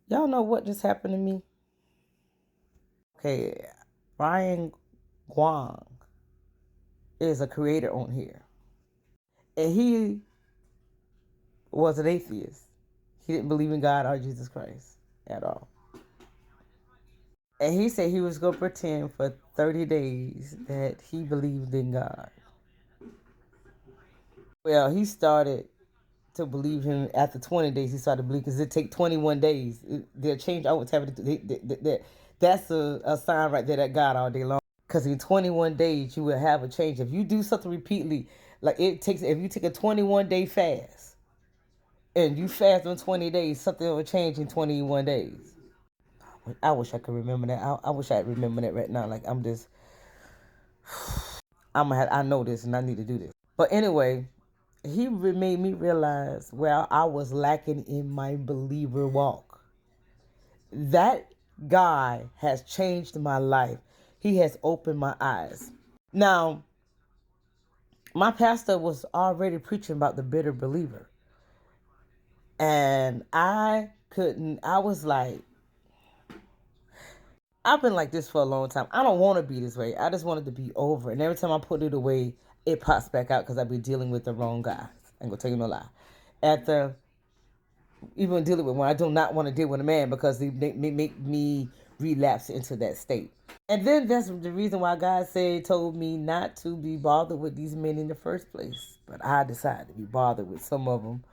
Y'all know what just happened to me? Okay, Brian Guang is a creator on here. And he was an atheist. He didn't believe in God or Jesus Christ at all. And he said he was going to pretend for 30 days that he believed in God. Well, he started to believe him after 20 days. He started to believe because it take 21 days. They'll change over time. That's a sign right there that God all day long. Because in 21 days, you will have a change. If you do something repeatedly, like it takes, if you take a 21-day fast and you fast on 20 days, something will change in 21 days. I wish I could remember that. I wish I remember that right now. Like I know this and I need to do this. But anyway, he made me realize where I was lacking in my believer walk. That guy has changed my life. He has opened my eyes. Now, my pastor was already preaching about the bitter believer. And I was like, I've been like this for a long time. I don't want to be this way. I just wanted to be over. And every time I put it away, it pops back out because I be dealing with the wrong guys. I ain't gonna tell you no lie. After even dealing with when I do not want to deal with a man because they make me relapse into that state. And then that's the reason why God told me not to be bothered with these men in the first place. But I decided to be bothered with some of them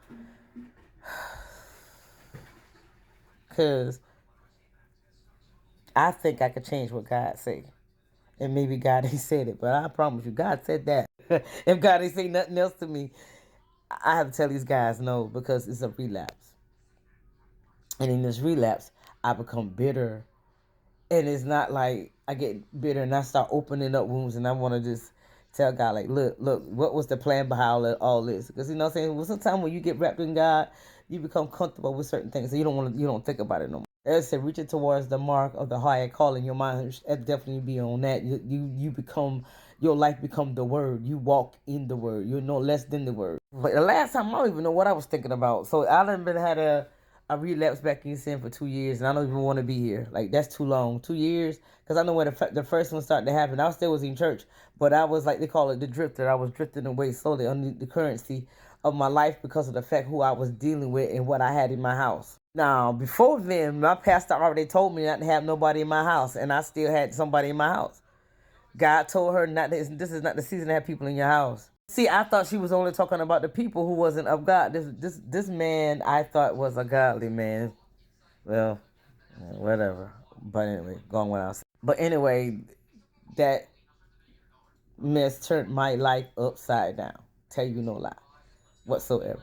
because I think I could change what God said. And maybe God ain't said it, but I promise you, God said that. If God ain't say nothing else to me, I have to tell these guys no because it's a relapse. And in this relapse, I become bitter. And it's not like I get bitter and I start opening up wounds and I want to just tell God, like, look, what was the plan behind all this? Because you know what I'm saying? Well, sometimes when you get wrapped in God, you become comfortable with certain things. So you don't think about it no more. As I said, reaching towards the mark of the higher calling, your mind should definitely be on that. You become, your life become the word. You walk in the word. You're no less than the word. But the last time, I don't even know what I was thinking about. So I done been had a relapse back in sin for 2 years, and I don't even want to be here. Like that's too long, 2 years. Because I know when the first one started to happen, I still was in church, but I was like they call it the drifter. I was drifting away slowly under the currency of my life because of the fact who I was dealing with and what I had in my house. Now, before then, my pastor already told me not to have nobody in my house, and I still had somebody in my house. God told her not. This is not the season to have people in your house. See, I thought she was only talking about the people who wasn't of God. This man I thought was a godly man. Well, whatever. But anyway, going what I was saying. But anyway, that mess turned my life upside down. Tell you no lie, whatsoever.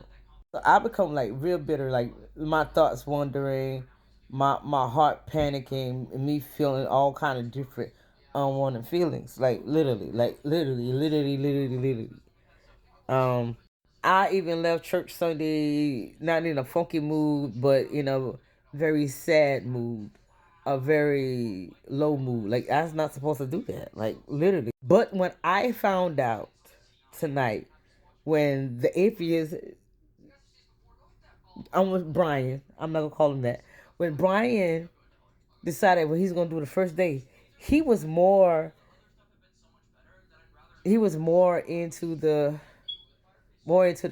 So I become like real bitter, like my thoughts wandering, my heart panicking, and me feeling all kind of different unwanted feelings. Like literally. Um, I even left church Sunday not in a funky mood, but in a very sad mood, a very low mood. Like I was not supposed to do that. Like literally. But when I found out tonight, when the atheist, I'm with Brian. I'm not gonna call him that. When Brian decided what he's gonna do the first day, he was more. He was more into the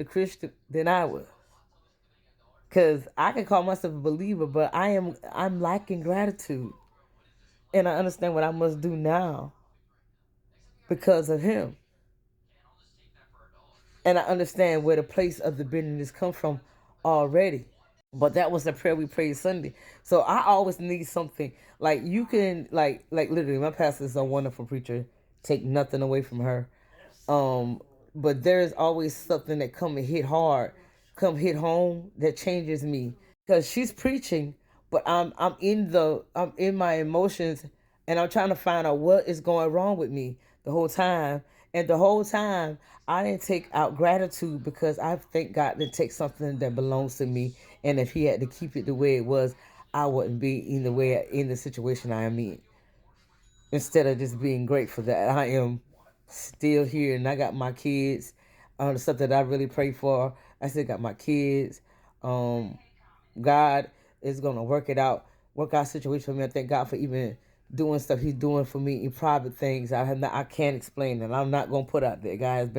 Christian than I was. Cause I can call myself a believer, but I'm lacking gratitude, and I understand what I must do now because of him, and I understand where the place of the bitterness come from already. But that was the prayer we prayed Sunday. So I always need something like you can like literally. My pastor is a wonderful preacher. Take nothing away from her. But there's always something that come and hit hard, come hit home that changes me because she's preaching, but I'm in my emotions, and I'm trying to find out what is going wrong with me the whole time. And the whole time, I didn't take out gratitude because I thank God to take something that belongs to me. And if He had to keep it the way it was, I wouldn't be in the situation I am in. Instead of just being grateful that I am still here and I got my kids, the stuff that I really pray for. I still got my kids. Um, God is gonna work out situation for me. I thank God for even doing stuff He's doing for me in private things. I can't explain it. I'm not gonna put out there. God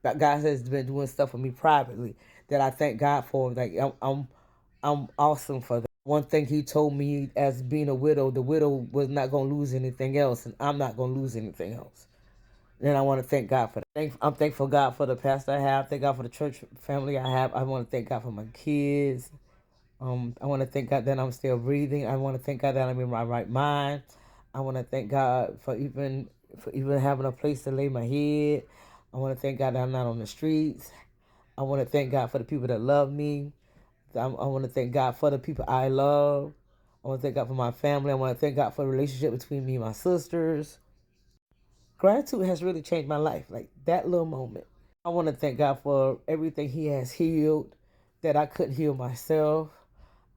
has been doing stuff for me privately that I thank God for. Like I'm awesome for that. One thing He told me as being a widow, the widow was not gonna lose anything else, and I'm not gonna lose anything else. And I want to thank God for that. I'm thankful God for the pastor I have. Thank God for the church family I have. I want to thank God for my kids. I want to thank God that I'm still breathing. I want to thank God that I'm in my right mind. I want to thank God for even having a place to lay my head. I want to thank God that I'm not on the streets. I want to thank God for the people that love me. I want to thank God for the people I love. I want to thank God for my family. I want to thank God for the relationship between me and my sisters. Gratitude has really changed my life. Like that little moment. I want to thank God for everything He has healed that I couldn't heal myself.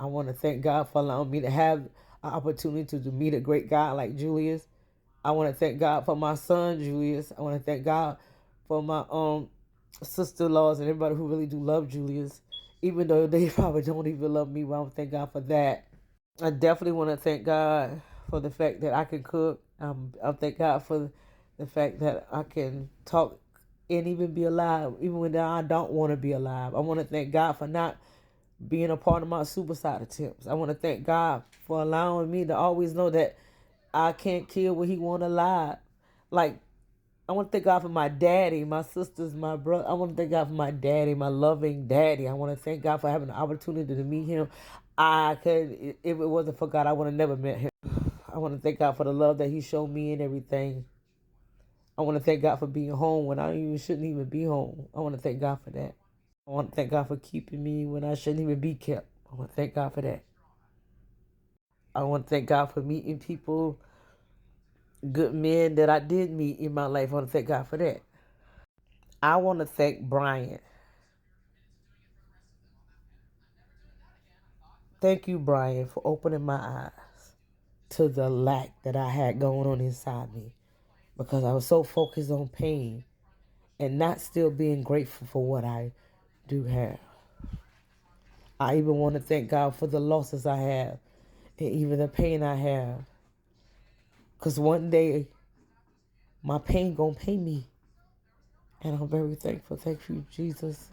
I want to thank God for allowing me to have an opportunity to meet a great guy like Julius. I want to thank God for my son Julius. I want to thank God for my sister-in-laws and everybody who really do love Julius, even though they probably don't even love me. But I want to thank God for that. I definitely want to thank God for the fact that I can cook. I thank God for the fact that I can talk and even be alive, even when I don't want to be alive. I want to thank God for not being a part of my suicide attempts. I want to thank God for allowing me to always know that I can't kill what He want alive. Like, I want to thank God for my daddy, my sisters, my brother. I want to thank God for my daddy, my loving daddy. I want to thank God for having the opportunity to meet him. If it wasn't for God, I would have never met him. I want to thank God for the love that He showed me and everything. I want to thank God for being home when I even shouldn't even be home. I want to thank God for that. I want to thank God for keeping me when I shouldn't even be kept. I want to thank God for that. I want to thank God for meeting people, good men that I did meet in my life. I want to thank God for that. I want to thank Brian. Thank you, Brian, for opening my eyes to the lack that I had going on inside me because I was so focused on pain and not still being grateful for what I do have. I even want to thank God for the losses I have and even the pain I have. Because one day, my pain going to pay me. And I'm very thankful. Thank you, Jesus,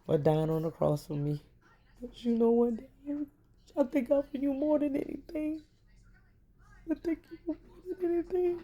for dying on the cross for me. But you know what? I thank God for you more than anything. I thank you more than anything.